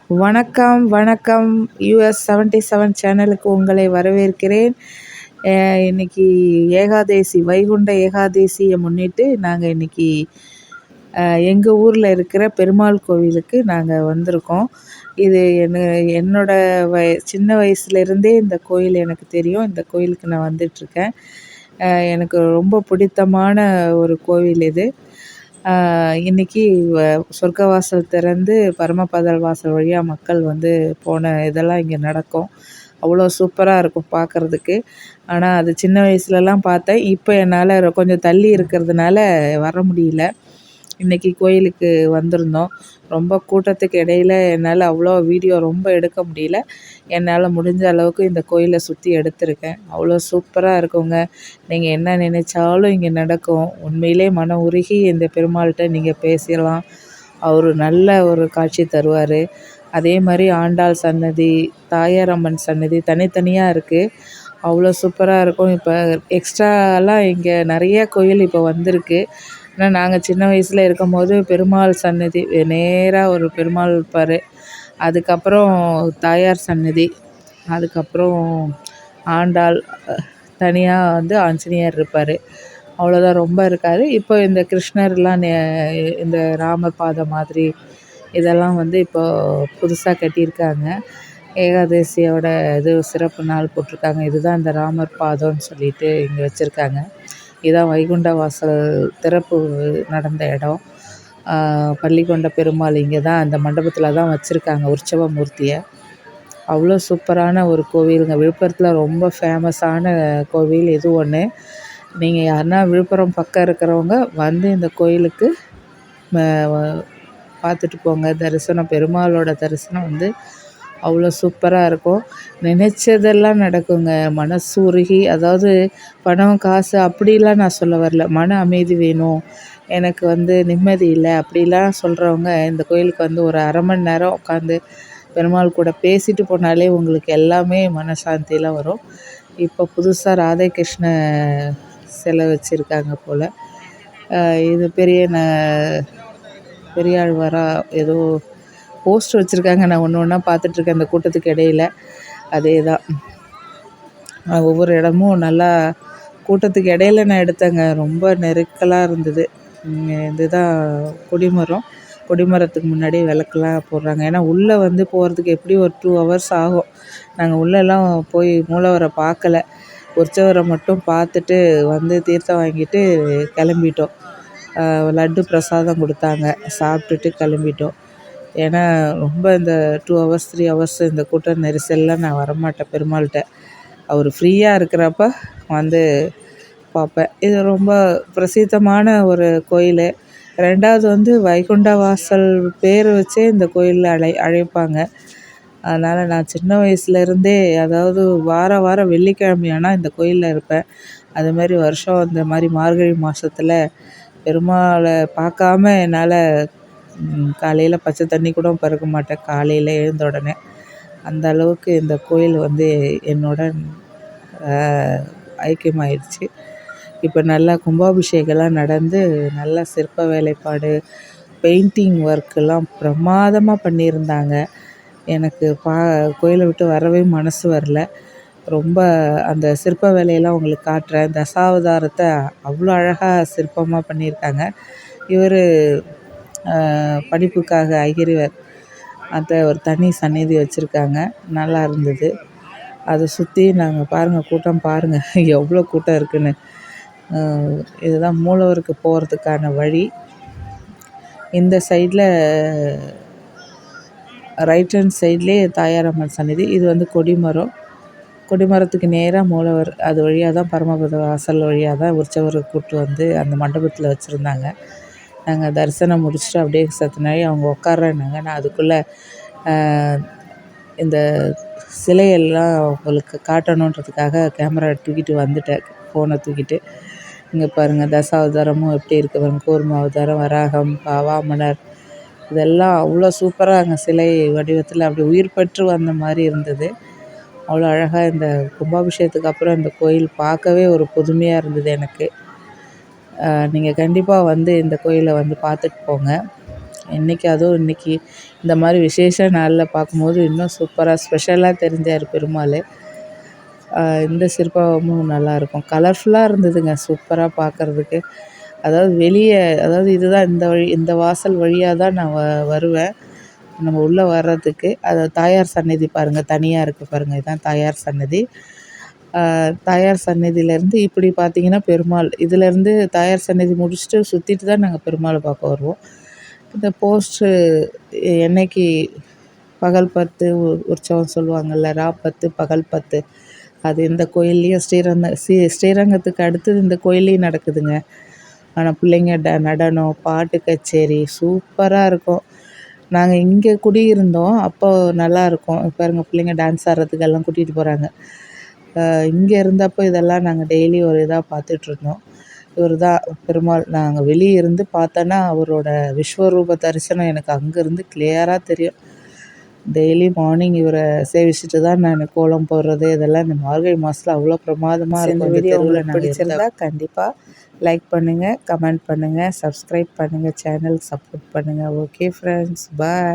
வணக்கம் வணக்கம். US77 சேனலுக்கு உங்களை வரவேற்கிறேன். இன்னைக்கு ஏகாதேசி, வைகுண்ட ஏகாதேசியை முன்னிட்டு நாங்கள் இன்னைக்கு எங்கள் ஊரில் இருக்கிற பெருமாள் கோவிலுக்கு நாங்கள் வந்திருக்கோம். இது என்னோட சின்ன வயசுலேருந்தே இந்த கோயில் எனக்கு தெரியும். இந்த கோயிலுக்கு நான் வந்துட்டுருக்கேன். எனக்கு ரொம்ப பிடித்தமான ஒரு கோவில் இது. இன்றைக்கி சொர்க்கவாசல் திறந்து பரமபதல் வாசல் வழியாக மக்கள் வந்து போன இதெல்லாம் இங்கே நடக்கும். அவ்வளோ சூப்பராக இருக்கும் பார்க்குறதுக்கு. ஆனால் அது சின்ன வயசுலலாம் பார்த்தேன். இப்போ என்னால் கொஞ்சம் தள்ளி இருக்கிறதுனால வர முடியல. இன்றைக்கி கோயிலுக்கு வந்திருந்தோம். ரொம்ப கூட்டத்துக்கு இடையில் என்னால் அவ்வளோ வீடியோ ரொம்ப எடுக்க முடியல. என்னால் முடிஞ்ச அளவுக்கு இந்த கோயிலை சுற்றி எடுத்திருக்கேன். அவ்வளோ சூப்பராக இருக்குங்க. நீங்கள் என்ன நினைச்சாலும் இங்கே நடக்கும். உண்மையிலே மன உருகி இந்த பெருமாள்கிட்ட நீங்கள் பேசலாம். அவர் நல்ல ஒரு காட்சி தருவார். அதே மாதிரி ஆண்டாள் சன்னதி, தாயாரம்மன் சன்னதி தனித்தனியாக இருக்குது. அவ்வளோ சூப்பராக இருக்கும். இப்போ எக்ஸ்ட்ராலாம் இங்கே நிறைய கோயில் இப்போ வந்திருக்கு. ஆனால் நாங்கள் சின்ன வயசில் இருக்கும்போது பெருமாள் சன்னதி நேராக ஒரு பெருமாள் இருப்பார். அதுக்கப்புறம் தாயார் சன்னதி, அதுக்கப்புறம் ஆண்டாள், தனியாக வந்து ஆஞ்சநேயர் இருப்பார். அவ்வளோதான், ரொம்ப இருக்காது. இப்போ இந்த கிருஷ்ணர்லாம் இந்த ராமர் பாதம் மாதிரி இதெல்லாம் வந்து இப்போ புதுசாக கட்டியிருக்காங்க. ஏகாதசியோட இது சிறப்பு நாள் போட்டிருக்காங்க. இதுதான் இந்த ராமர் பாதம்னு சொல்லிட்டு இங்கே வச்சுருக்காங்க. இதுதான் வைகுண்ட வாசல் திறப்பு நடந்த இடம். பள்ளிகொண்ட பெருமாள் இங்கே தான் அந்த மண்டபத்தில் தான் வச்சுருக்காங்க உற்சவ மூர்த்தியை. அவ்வளோ சூப்பரான ஒரு கோவிலுங்க. விழுப்புரத்தில் ரொம்ப ஃபேமஸான கோவில் இது ஒன்று. நீங்கள் யாருன்னா விழுப்புரம் பக்கம் இருக்கிறவங்க வந்து இந்த கோயிலுக்கு பார்த்துட்டு போங்க. தரிசனம், பெருமாளோட தரிசனம் வந்து அவ்வளோ சூப்பராக இருக்கும். நினச்சதெல்லாம் நடக்குங்க. மனசு உருகி, அதாவது பணம் காசு அப்படிலாம் நான் சொல்ல வரல. மன அமைதி வேணும், எனக்கு வந்து நிம்மதி இல்லை அப்படிலாம் சொல்கிறவங்க இந்த கோயிலுக்கு வந்து ஒரு அரை மணி நேரம் உட்காந்து பெருமாள் கூட பேசிட்டு போனாலே உங்களுக்கு எல்லாமே மனசாந்திலாம் வரும். இப்போ புதுசாக ராதே கிருஷ்ண சிலை வச்சுருக்காங்க போல். இது பெரியாழ்வாராக ஏதோ போஸ்ட் வச்சுருக்காங்க. நான் ஒன்று ஒன்றா பார்த்துட்ருக்கேன் அந்த கூட்டத்துக்கு இடையில். அதே தான், ஒவ்வொரு இடமும் நல்லா கூட்டத்துக்கு இடையில் நான் எடுத்தேங்க. ரொம்ப நெருக்கலாக இருந்தது. இதுதான் கொடிமரத்துக்கு முன்னாடி விளக்குலாம் போடுறாங்க. ஏன்னா உள்ளே வந்து போகிறதுக்கு எப்படி ஒரு 2 hours ஆகும். நாங்கள் உள்ளெல்லாம் போய் மூலவரை பார்க்கல. உற்சவரை மட்டும் பார்த்துட்டு வந்து தீர்த்தம் வாங்கிட்டு கிளம்பிட்டோம். லட்டு பிரசாதம் கொடுத்தாங்க, சாப்பிட்டுட்டு கிளம்பிட்டோம். ஏன்னா ரொம்ப இந்த 2 hours 3 hours இந்த கூட்ட நெரிசலில் நான் வரமாட்டேன் பெருமாள்கிட்ட. அவர் ஃப்ரீயாக இருக்கிறப்ப வந்து பார்ப்பேன். இது ரொம்ப பிரசித்தமான ஒரு கோயில். 2வது வந்து வைகுண்ட வாசல் பேர் வச்சே இந்த கோயிலில் அழைப்பாங்க. அதனால் நான் சின்ன வயசுலேருந்தே, அதாவது வாரம் வெள்ளிக்கிழமையானால் இந்த கோயிலில் இருப்பேன். அதுமாதிரி வருஷம் இந்த மாதிரி மார்கழி மாதத்தில் பெருமாளை பார்க்காம என்னால் காலையில் பச்சை தண்ணி கூட பருக மாட்டேன், காலையில் எழுந்த உடனே. அந்த அளவுக்கு இந்த கோயில் வந்து என்னோட ஐக்கியமாயிடுச்சு. இப்போ நல்லா கும்பாபிஷேகம்லாம் நடந்து நல்லா சிற்ப வேலைப்பாடு, பெயிண்டிங் ஒர்க்கெல்லாம் பிரமாதமாக பண்ணியிருந்தாங்க. எனக்கு கோயிலை விட்டு வரவே மனசு வரல. ரொம்ப அந்த சிற்ப வேலையெல்லாம் உங்களுக்கு காட்டுறேன். தசாவதாரத்தை அவ்வளோ அழகாக சிற்பமாக பண்ணியிருக்காங்க. இவர் படிப்புக்காக ஐகிரிவர் அந்த ஒரு தனி சந்நிதி வச்சுருக்காங்க. நல்லா இருந்தது. அதை சுற்றி நாங்கள் பாருங்கள், கூட்டம் பாருங்கள் எவ்வளோ கூட்டம் இருக்குதுன்னு. இதுதான் மூலவருக்கு போகிறதுக்கான வழி. இந்த சைடில் ரைட் ஹேண்ட் சைட்லேயே தாயாரம்மன் சந்நிதி. இது வந்து கொடிமரத்துக்கு நேராக மூலவர். அது வழியாக தான் பரமபத வாசல் வழியாக தான் உற்சவரை கூப்பிட்டு வந்து அந்த மண்டபத்தில் வச்சுருந்தாங்க. நாங்கள் தரிசனம் முடிச்சுட்டு அப்படியே சத்துனாடி அவங்க உட்கார்றேன்னாங்க. நான் அதுக்குள்ளே இந்த சிலையெல்லாம் உங்களுக்கு காட்டணுன்றதுக்காக கேமரா தூக்கிட்டு வந்துட்டேன், ஃபோனை தூக்கிட்டு. இங்கே பாருங்கள், தசாவதாரமும் எப்படி இருக்குது பாருங்கள். கூர்ம அவதாரம், வராகம், வாமனர், இதெல்லாம் அவ்வளோ சூப்பராக அங்கே சிலை வடிவத்தில் அப்படி உயிர் பெற்று வந்த மாதிரி இருந்தது. அவ்வளோ அழகாக இந்த கும்பாபிஷேகத்துக்கு அப்புறம் இந்த கோயில் பார்க்கவே ஒரு புதுமையாக இருந்தது எனக்கு. நீங்கள் கண்டிப்பாக வந்து இந்த கோயிலை வந்து பார்த்துட்டு போங்க. அதுவும் இன்றைக்கி இந்த மாதிரி விசேஷ நாளில் பார்க்கும்போது இன்னும் சூப்பராக ஸ்பெஷலாக தெரிஞ்சார் பெருமாள். இந்த சிற்பமும் நல்லாயிருக்கும். கலர்ஃபுல்லாக இருந்ததுங்க, சூப்பராக பார்க்குறதுக்கு. அதாவது வெளியே, அதாவது இதுதான் இந்த வாசல் வழியாக தான் நான் வருவேன் நம்ம உள்ளே வர்றதுக்கு. அது தாயார் சந்நிதி பாருங்கள், தனியாக இருக்குது பாருங்கள், இதுதான் தாயார் சந்நிதி. தாயார் சந்நிதியிலேருந்து இப்படி பார்த்தீங்கன்னா பெருமாள், இதிலேருந்து தாயார் சந்நிதி முடிச்சுட்டு சுற்றிட்டு தான் நாங்கள் பெருமாளை பார்க்க வருவோம். இந்த போஸ்ட்டு என்னைக்கு பகல் 10 உற்சவம் சொல்லுவாங்கள்ல, ரா 10 பகல் 10, அது இந்த கோயில்லையும் ஸ்ரீரங்கத்துக்கு அடுத்தது இந்த கோயில்லையும் நடக்குதுங்க. ஆனால் பிள்ளைங்க நடனம், பாட்டு கச்சேரி சூப்பராக இருக்கும். நாங்கள் இங்கே குடியிருந்தோம், அப்போ நல்லாயிருக்கும். பாருங்க, பிள்ளைங்க டான்ஸ் ஆடுறதுக்கெல்லாம் கூட்டிகிட்டு போகிறாங்க. இங்கே இருந்தப்போ இதெல்லாம் நாங்கள் டெய்லி ஒரு இதாக பார்த்துட்ருந்தோம். இவர் தான் பெருமாள். நாங்கள் வெளியே இருந்து பார்த்தோன்னா அவரோட விஸ்வரூப தரிசனம் எனக்கு அங்கேருந்து கிளியராக தெரியும். டெய்லி மார்னிங் இவரை சேவிச்சுட்டு தான் நான் கோலம் போடுறது, இதெல்லாம் இந்த மார்கழி மாதத்தில் அவ்வளோ பிரமாதமாக இருக்கும். இந்த வீடியோ உங்களுக்கு பிடிச்சிருந்தா கண்டிப்பாக லைக் பண்ணுங்கள், கமெண்ட் பண்ணுங்கள், சப்ஸ்கிரைப் பண்ணுங்கள், சேனலுக்கு சப்போர்ட் பண்ணுங்கள். ஓகே ஃப்ரெண்ட்ஸ், பாய்.